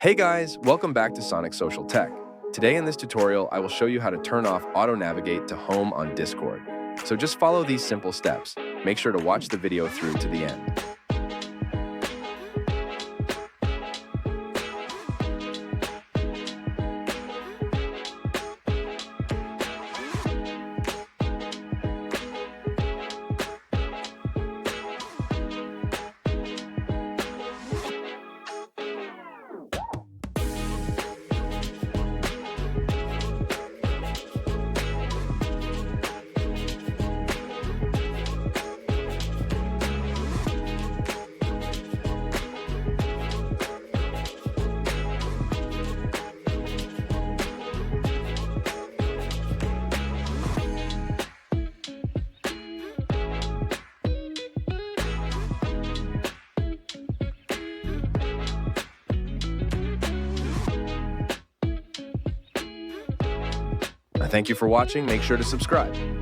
Hey guys, welcome back to Sonic Social Tech. Today in this tutorial, I will show you how to turn off Auto Navigate to Home on Discord. So just follow these simple steps. Make sure to watch the video through to the end. Thank you for watching. Make sure to subscribe.